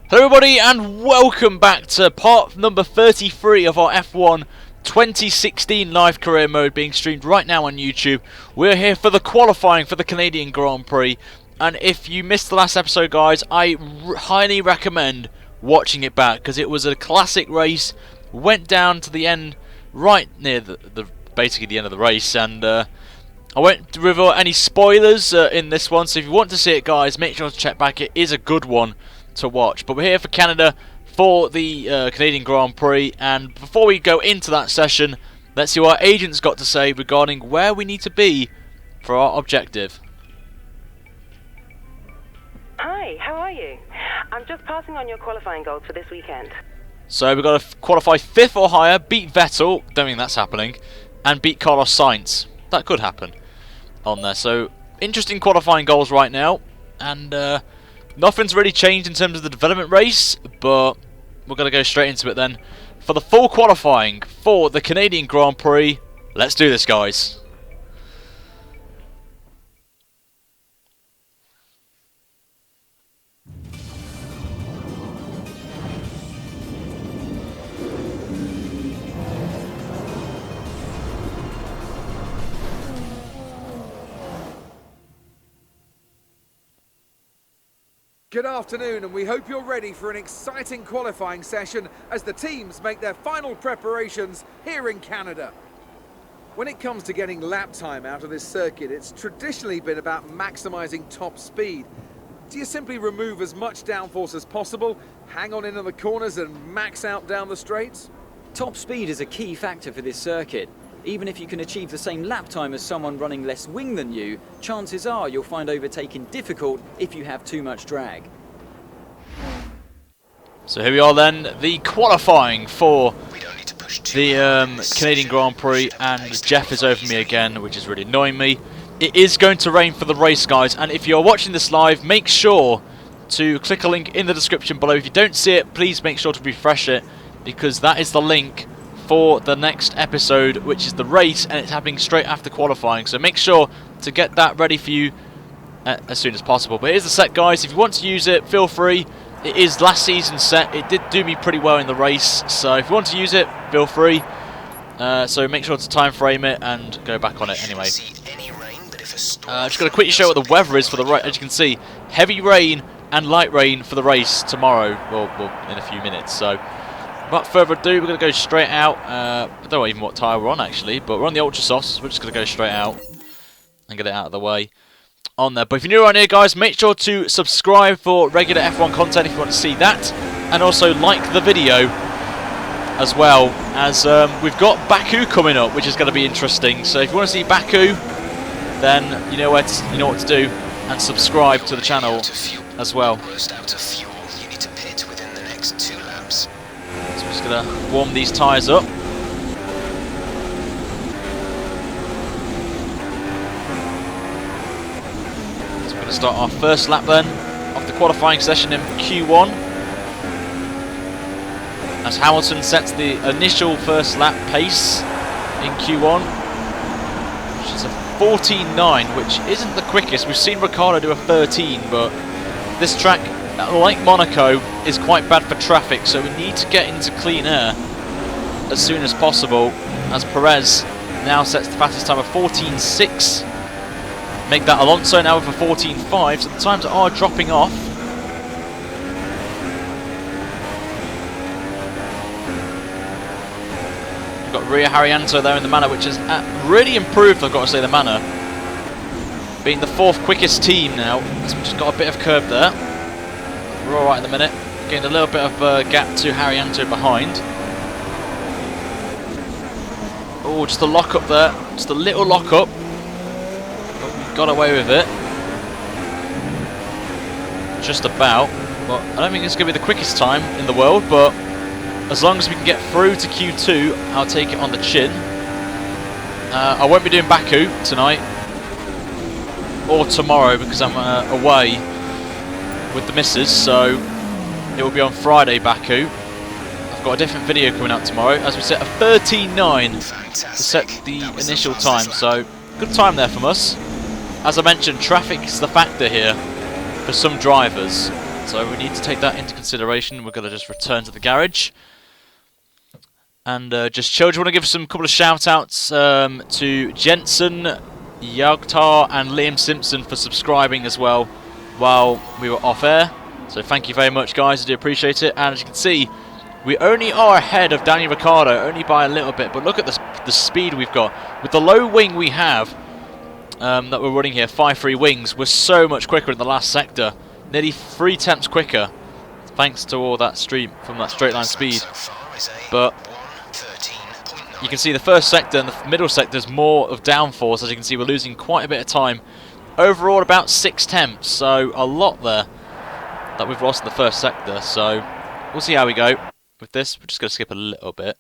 Hello everybody and welcome back to part number 33 of our F1 2016 live career mode being streamed right now on YouTube. We're here for the qualifying for the Canadian Grand Prix, and if you missed the last episode guys, I highly recommend watching it back because it was a classic race. Went down to the end right near basically the end of the race, and I won't reveal any spoilers in this one, so if you want to see it guys, make sure to check back. It is a good one to watch. But we're here for Canada for the Canadian Grand Prix, and before we go into that session, let's see what our agents got to say regarding where we need to be for our objective. Hi, how are you? I'm just passing on your qualifying goals for this weekend. So we've got to qualify 5th or higher, beat Vettel, don't think that's happening, and beat Carlos Sainz. That could happen on there. So interesting qualifying goals right now, and nothing's really changed in terms of the development race, but we're going to go straight into it then. For the full qualifying for the Canadian Grand Prix, let's do this guys. Good afternoon, and we hope you're ready for an exciting qualifying session as the teams make their final preparations here in Canada. When it comes to getting lap time out of this circuit, it's traditionally been about maximising top speed. Do you simply remove as much downforce as possible, hang on into the corners and max out down the straights? Top speed is a key factor for this circuit. Even if you can achieve the same lap time as someone running less wing than you, chances are you'll find overtaking difficult if you have too much drag. So here we are then, the qualifying for the Canadian Grand Prix, and Jeff is over me again, which is really annoying me. It is going to rain for the race guys, and if you're watching this live, make sure to click a link in the description below. If you don't see it, please make sure to refresh it, because that is the link for the next episode, which is the race, and it's happening straight after qualifying, so make sure to get that ready for you as soon as possible. But here's the set guys, if you want to use it, feel free. It is last season's set, it did do me pretty well in the race, so if you want to use it, feel free. So make sure to time frame it and go back on it anyway. Just going to quickly show what the weather is for the race. As you can see, heavy rain and light rain for the race tomorrow, well in a few minutes. So without further ado, we're going to go straight out. I don't know even what tyre we're on actually, but we're on the Ultra Softs, so we're just going to go straight out and get it out of the way on there. But if you're new around here guys, make sure to subscribe for regular F1 content if you want to see that, and also like the video as well, as we've got Baku coming up, which is going to be interesting. So if you want to see Baku, then you know what to do, and subscribe to the channel as well. So we're just going to warm these tyres up. So we're going to start our first lap then of the qualifying session in Q1. As Hamilton sets the initial first lap pace in Q1, which is a 14.9, which isn't the quickest. We've seen Ricciardo do a 13, but this track, like Monaco, is quite bad for traffic, so we need to get into clean air as soon as possible, as Perez now sets the fastest time of 14.6. Make that Alonso now with a 14.5, so the times are dropping off. We've got Ria Haryanto there in the manor, which has really improved, I've got to say, the manor. Being the 4th quickest team now, so we've just got a bit of curb there. We're alright at the minute. Getting a little bit of gap to Haryanto behind. Oh, just a lock up there. Just a little lock up. But we got away with it. Just about. Well, I don't think it's going to be the quickest time in the world, but as long as we can get through to Q2, I'll take it on the chin. I won't be doing Baku tonight or tomorrow because I'm away with the missus, so it will be on Friday Baku. I've got a different video coming out tomorrow, as we set a 13.9 to set the initial time, so good time there from us. As I mentioned, traffic is the factor here for some drivers, So we need to take that into consideration. We're going to just return to the garage. And just chill. Do you want to give some couple of shout-outs to Jensen, Yogtar and Liam Simpson for subscribing as well while we were off air. So thank you very much, guys. I do appreciate it. And as you can see, we only are ahead of Daniel Ricciardo, only by a little bit. But look at the speed we've got. With the low wing we have that we're running here, 5-3 wings, we're so much quicker in the last sector. Nearly 3 tenths quicker, thanks to all that stream from that straight line speed. But you can see the first sector and the middle sector is more of downforce. As you can see, we're losing quite a bit of time. Overall, about 6 tenths, so a lot there that we've lost in the first sector. So we'll see how we go with this. We're just going to skip a little bit,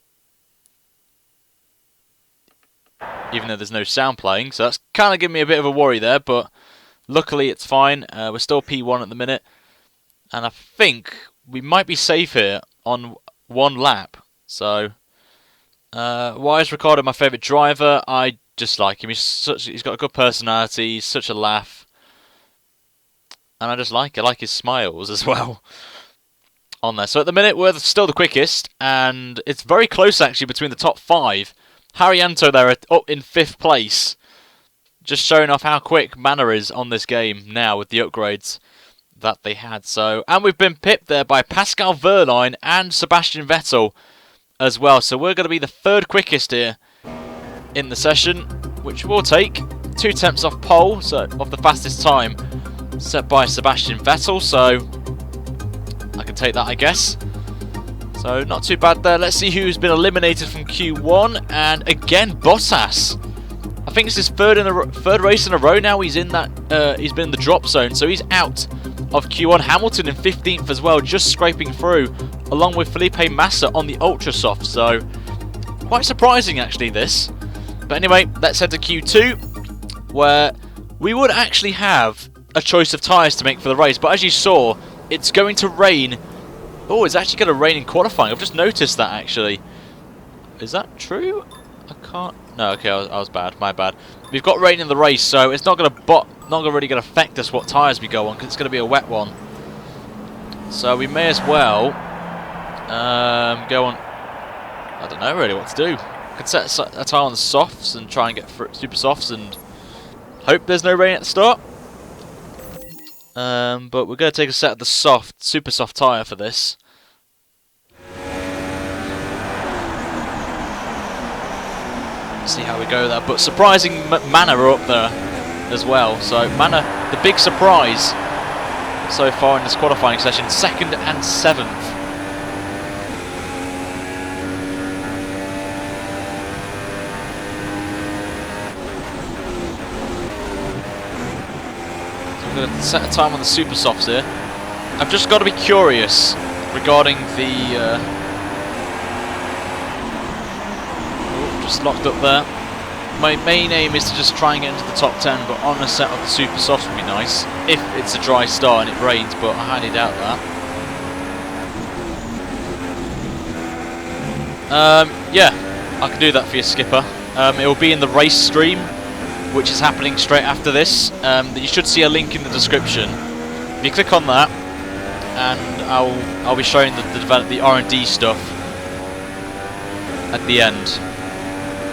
even though there's no sound playing. So that's kind of giving me a bit of a worry there, but luckily it's fine. We're still P1 at the minute, and I think we might be safe here on 1 lap. So why is Ricciardo my favourite driver? I just like him. He's got a good personality. He's such a laugh, and I just like it. I like his smiles as well on there. So at the minute we're still the quickest, and it's very close actually between the top 5. Haryanto there up in 5th place, just showing off how quick Manor is on this game now with the upgrades that they had. So, and we've been pipped there by Pascal Wehrlein and Sebastian Vettel as well. So we're going to be the 3rd quickest here in the session, which will take 2 tenths off pole, so of the fastest time set by Sebastian Vettel. So I can take that, I guess. So not too bad there. Let's see who's been eliminated from Q1, and again Bottas. I think it's his third race in a row now. He's in that. He's been in the drop zone, so he's out of Q1. Hamilton in 15th as well, just scraping through, along with Felipe Massa on the ultra soft. So quite surprising actually this. But anyway, let's head to Q2, where we would actually have a choice of tyres to make for the race. But as you saw, it's going to rain. Oh, it's actually going to rain in qualifying. I've just noticed that actually. Is that true? I can't. No, okay, I was bad. My bad. We've got rain in the race, so it's not going to really going to affect us what tyres we go on, because it's going to be a wet one. So we may as well go on. I don't know really what to do. I could set a tyre on the softs and try and get super softs and hope there's no rain at the start. But we're going to take a set of the super soft tyre for this. See how we go there. But surprising, Manor are up there as well. So Manor, the big surprise so far in this qualifying session, 2nd and 7th. I'm going to set a time on the super softs here. I've just got to be curious regarding the just locked up there. My main aim is to just try and get into the top 10, but on a set of the super softs would be nice if it's a dry start and it rains, but I highly doubt that. Yeah, I can do that for you, Skipper. It will be in the race stream, which is happening straight after this. You should see a link in the description. If you click on that, and I'll be showing the R&D stuff at the end,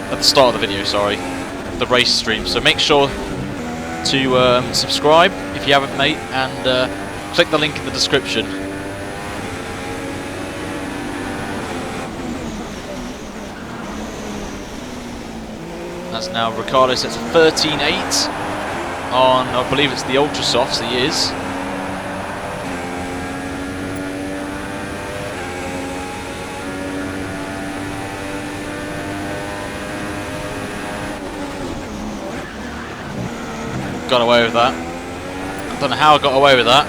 at the start of the video. Sorry, the race stream. So make sure to subscribe if you haven't, mate, and click the link in the description. That's now Ricciardo sets a 13.8 on, I believe it's the ultra softs. He is. Got away with that. I don't know how I got away with that,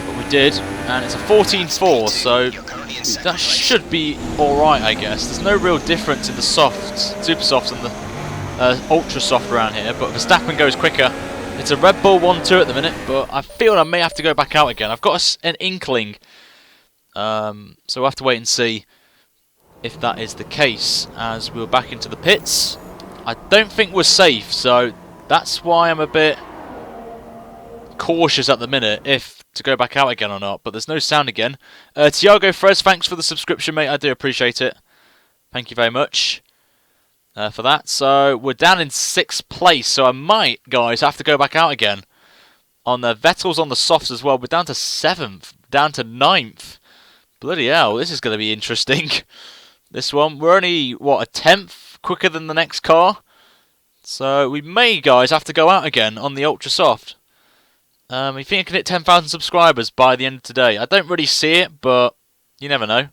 but we did, and it's a 14.4, so that should be alright, I guess. There's no real difference in the softs, super softs and the ultra soft around here, but Verstappen goes quicker. It's a Red Bull 1-2 at the minute, but I feel I may have to go back out again. I've got an inkling, so we'll have to wait and see if that is the case as we're back into the pits. I don't think we're safe, so that's why I'm a bit cautious at the minute if to go back out again or not, but there's no sound again. Tiago Frez, thanks for the subscription, mate. I do appreciate it. Thank you very much for that. So we're down in 6th place, so I might, guys, have to go back out again. On the Vettel's on the softs as well. We're down to 7th, down to 9th. Bloody hell, this is going to be interesting. This one, we're only, what, a 10th quicker than the next car? So we may, guys, have to go out again on the Ultra Soft. I think I can hit 10,000 subscribers by the end of today. I don't really see it, but you never know.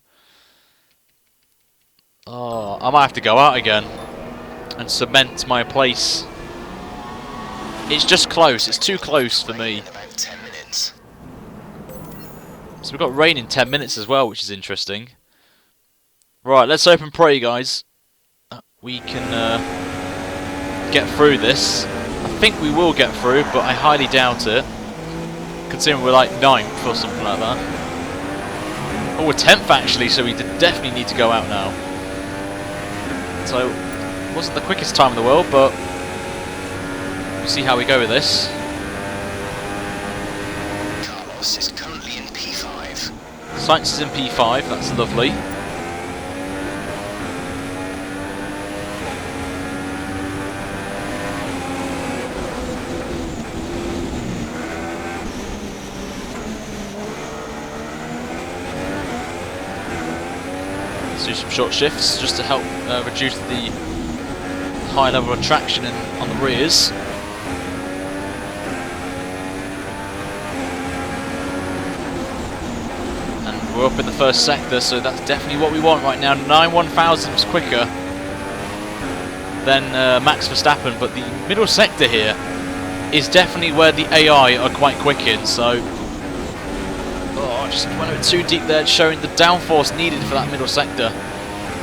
Oh, I might have to go out again and cement my place. It's just close. It's too close for me. So we've got rain in 10 minutes as well, which is interesting. Right, let's open Prix, guys. We can get through this. I think we will get through, but I highly doubt it. Considering we're like 9th or something like that. Oh, we're 10th actually, so we definitely need to go out now. So, it wasn't the quickest time in the world, but we'll see how we go with this. Carlos is currently in P5. Sainz is in P5, that's lovely. Let's do some short shifts just to help reduce the high level of traction on the rears. And we're up in the first sector, so that's definitely what we want right now. 9/1000ths quicker than Max Verstappen, but the middle sector here is definitely where the AI are quite quick in, so oh, I just went a bit too deep there, showing the downforce needed for that middle sector.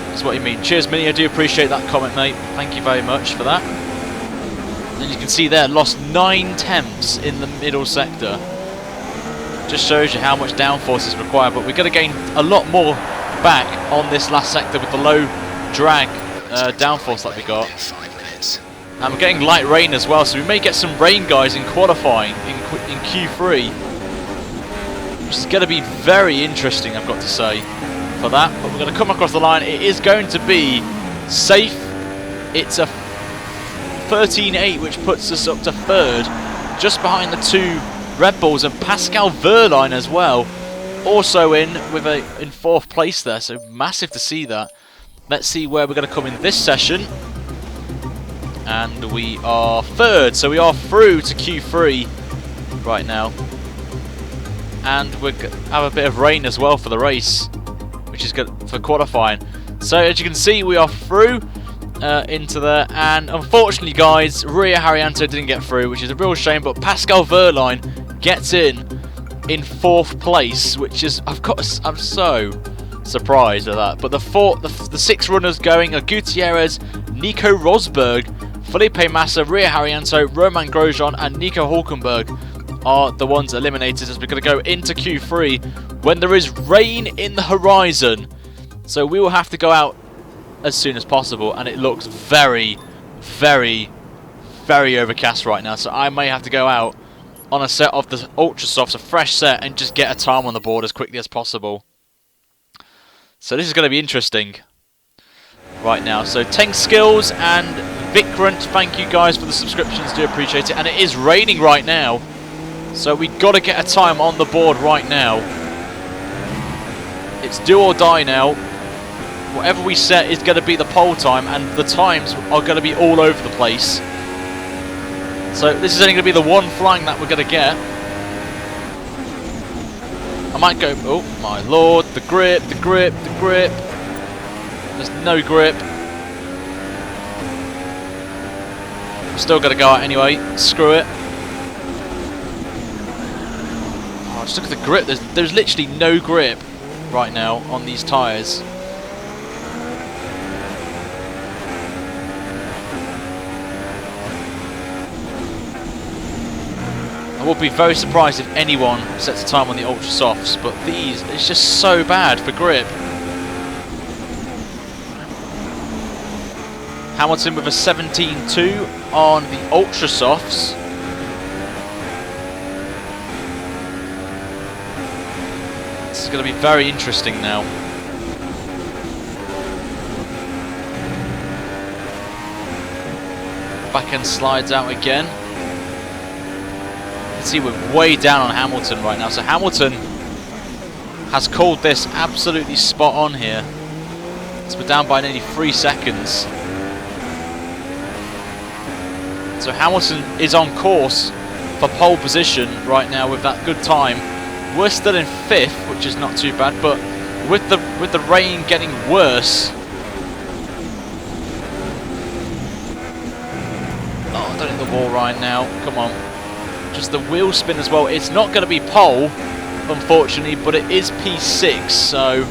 That's what you mean. Cheers, Minnie. I do appreciate that comment, mate. Thank you very much for that. And you can see there, lost 9/10ths in the middle sector. Just shows you how much downforce is required, but we're going to gain a lot more back on this last sector with the low drag downforce that we got. And we're getting light rain as well, so we may get some rain, guys, in qualifying in Q3. Which is going to be very interesting, I've got to say, for that. But we're going to come across the line. It is going to be safe. It's a 13.8, which puts us up to 3rd, just behind the 2 Red Bulls, and Pascal Wehrlein as well, also in 4th place there. So massive to see that. Let's see where we're going to come in this session. And we are 3rd, so we are through to Q3 right now. And we have a bit of rain as well for the race, which is good for qualifying. So as you can see, we are through into there, and unfortunately, guys, Ria Haryanto didn't get through, which is a real shame. But Pascal Wehrlein gets in 4th place, which is I'm so surprised at that. But the 6 runners going are Gutierrez, Nico Rosberg, Felipe Massa, Ria Haryanto, Roman Grosjean, and Nico Hulkenberg are the ones eliminated, as we're going to go into Q3 when there is rain in the horizon. So we will have to go out as soon as possible, and it looks very, very, very overcast right now. So I may have to go out on a set of the Ultra Softs, a fresh set, and just get a time on the board as quickly as possible. So this is going to be interesting right now. So Tank Skills and Vikrant, thank you guys for the subscriptions, do appreciate it. And it is raining right now, so we've got to get a time on the board right now. It's do or die now. Whatever we set is going to be the pole time, and the times are going to be all over the place. So this is only going to be the one flying that we're going to get. I might go, oh my lord, the grip, the grip, the grip. There's no grip. I'm still going to go out anyway, screw it. Oh, just look at the grip, there's literally no grip right now on these tyres. I would be very surprised if anyone sets a time on the Ultra Softs, but these, it's just so bad for grip. Hamilton with a 17.2 on the Ultra Softs. is going to be very interesting now. Back end slides out again. You can see we're way down on Hamilton right now. So Hamilton has called this absolutely spot on here. So we're down by nearly 3 seconds. So Hamilton is on course for pole position right now with that good time. We're still in 5th, which is not too bad, but with the rain getting worse. Oh, don't hit the wall right now. Come on. Just the wheel spin as well. It's not going to be pole, unfortunately, but it is P6, so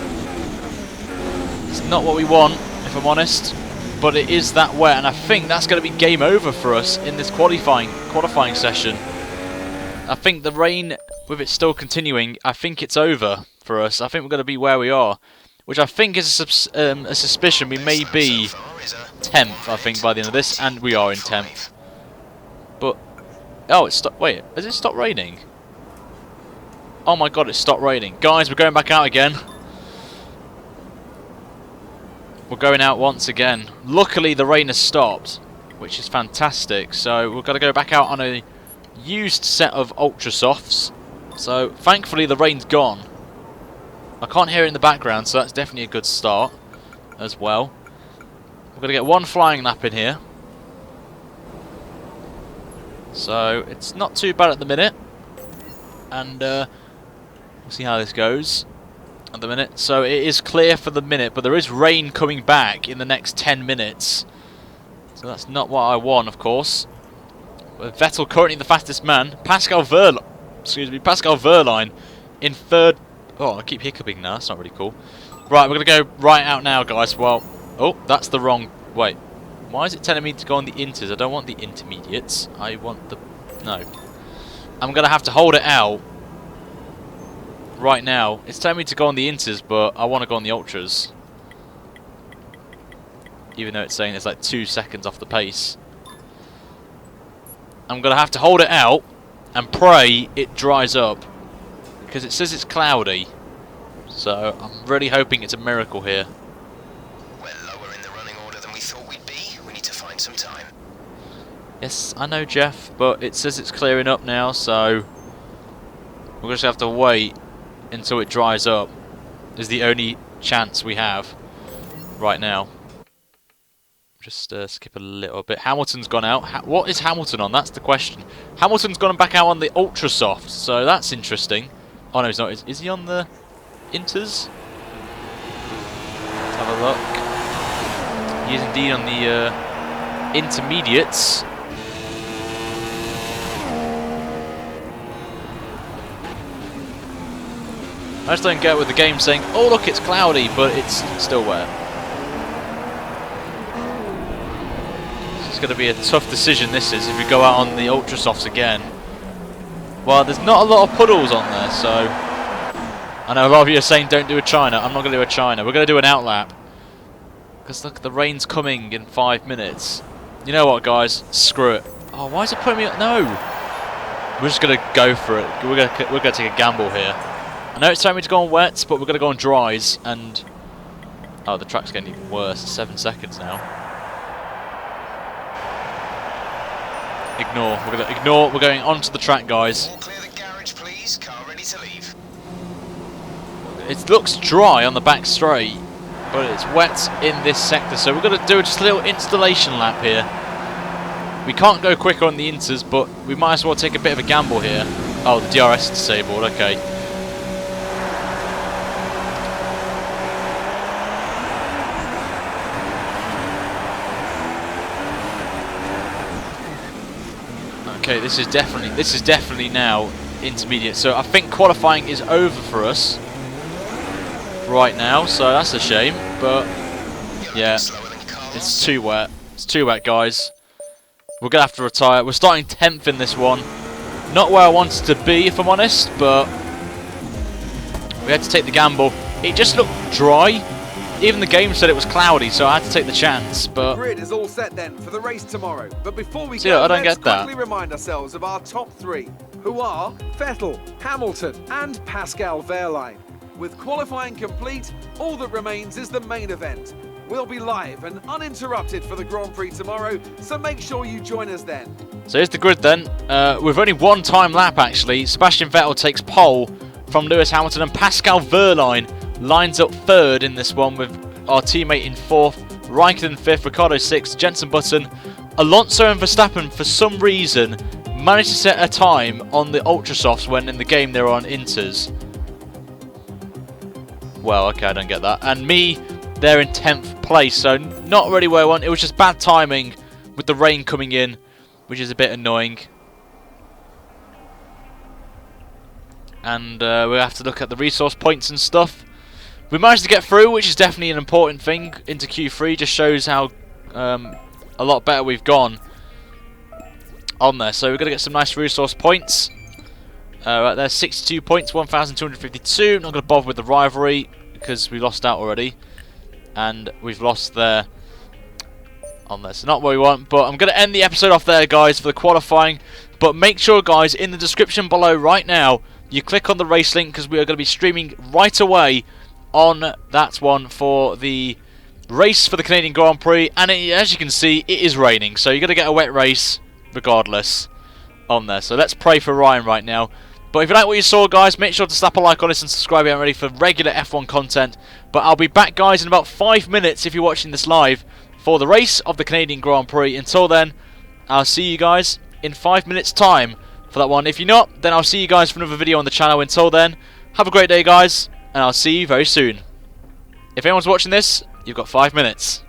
it's not what we want, if I'm honest. But it is that wet, and I think that's going to be game over for us in this qualifying session. I think the rain, with it still continuing, I think it's over for us. I think we're going to be where we are, which I think is a suspicion. We may be 10th, I think, by the end of this, and we are in 10th. But oh, it stopped. Wait, has it stopped raining? Oh my God, it stopped raining, guys. We're going back out again. We're going out once again. Luckily, the rain has stopped, which is fantastic. So we've got to go back out on a used set of Ultra Softs. So thankfully, the rain's gone. I can't hear it in the background, so that's definitely a good start as well. We're going to get one flying lap in here. So it's not too bad at the minute. And we'll see how this goes at the minute. So it is clear for the minute, but there is rain coming back in the next 10 minutes. So that's not what I want, of course. But Vettel currently the fastest man. Pascal Wehrlein in 3rd. Oh, I keep hiccuping now. That's not really cool. Right, we're going to go right out now, guys. Well, oh, that's the wrong... Wait. Why is it telling me to go on the inters? I don't want the intermediates. I want the... No. I'm going to have to hold it out right now. It's telling me to go on the inters, but I want to go on the ultras. Even though it's saying it's like 2 seconds off the pace. I'm going to have to hold it out and pray it dries up. Because it says it's cloudy. So I'm really hoping it's a miracle here. We're lower in the running order than we thought we'd be. We need to find some time. Yes, I know, Jeff, but it says it's clearing up now, so we'll just have to wait until it dries up. Is the only chance we have right now. Just skip a little bit. Hamilton's gone out. What is Hamilton on? That's the question. Hamilton's gone back out on the Ultra Soft, so that's interesting. Oh no, he's not. Is he on the inters? Let's have a look. He is indeed on the intermediates. I just don't get with the game saying, oh look, it's cloudy, but it's still wet. It's going to be a tough decision, this is, if we go out on the Ultra Softs again. Well, there's not a lot of puddles on there, so... I know a lot of you are saying don't do a China. I'm not going to do a China. We're going to do an outlap. Because look, the rain's coming in 5 minutes. You know what, guys? Screw it. Oh, why is it putting me... No! We're just going to go for it. We're going to take a gamble here. I know it's telling me to go on wets, but we're going to go on dries, and... Oh, the track's getting even worse. It's 7 seconds now. Ignore. We're going to ignore. We're going onto the track, guys. All clear the garage, please. Car ready to leave. It looks dry on the back straight, but it's wet in this sector, so we're going to do just a little installation lap here. We can't go quicker on the inters, but we might as well take a bit of a gamble here. Oh, the DRS is disabled. Okay. Okay, this is definitely now intermediate. So I think qualifying is over for us right now. So that's a shame, but yeah, it's too wet. It's too wet, guys. We're gonna have to retire. We're starting 10th in this one. Not where I wanted to be, if I'm honest, but we had to take the gamble. It just looked dry. Even the game said it was cloudy, so I had to take the chance. But the grid is all set then for the race tomorrow. But before we see, go, I don't let's get that. quickly remind ourselves of our top 3, who are Vettel, Hamilton, and Pascal Wehrlein. With qualifying complete, all that remains is the main event. We'll be live and uninterrupted for the Grand Prix tomorrow, so make sure you join us then. So here's the grid then. With only one time lap actually, Sebastian Vettel takes pole from Lewis Hamilton, and Pascal Wehrlein lines up third in this one with our teammate in fourth, Raikkonen fifth, Ricciardo sixth, Jenson Button. Alonso and Verstappen for some reason managed to set a time on the Ultrasofts when in the game they were on Inters. Well, okay, I don't get that. And me, they're in 10th place, so not really where I want. It was just bad timing with the rain coming in, which is a bit annoying. And we have to look at the resource points and stuff. We managed to get through, which is definitely an important thing into Q3. Just shows how a lot better we've gone on there. So we're going to get some nice resource points. Right there, 62 points, 1,252. Not going to bother with the rivalry because we lost out already. And we've lost there on there. So not what we want. But I'm going to end the episode off there, guys, for the qualifying. But make sure, guys, in the description below right now, you click on the race link because we are going to be streaming right away on that one for the race for the Canadian Grand Prix. And as you can see, it is raining. So you're going to get a wet race regardless on there. So let's pray for Ryan right now. But if you like what you saw, guys, make sure to slap a like on this and subscribe if you're ready for regular F1 content. But I'll be back, guys, in about 5 minutes if you're watching this live for the race of the Canadian Grand Prix. Until then, I'll see you guys in 5 minutes time for that one. If you're not, then I'll see you guys for another video on the channel. Until then, have a great day, guys, and I'll see you very soon. If anyone's watching this, you've got 5 minutes.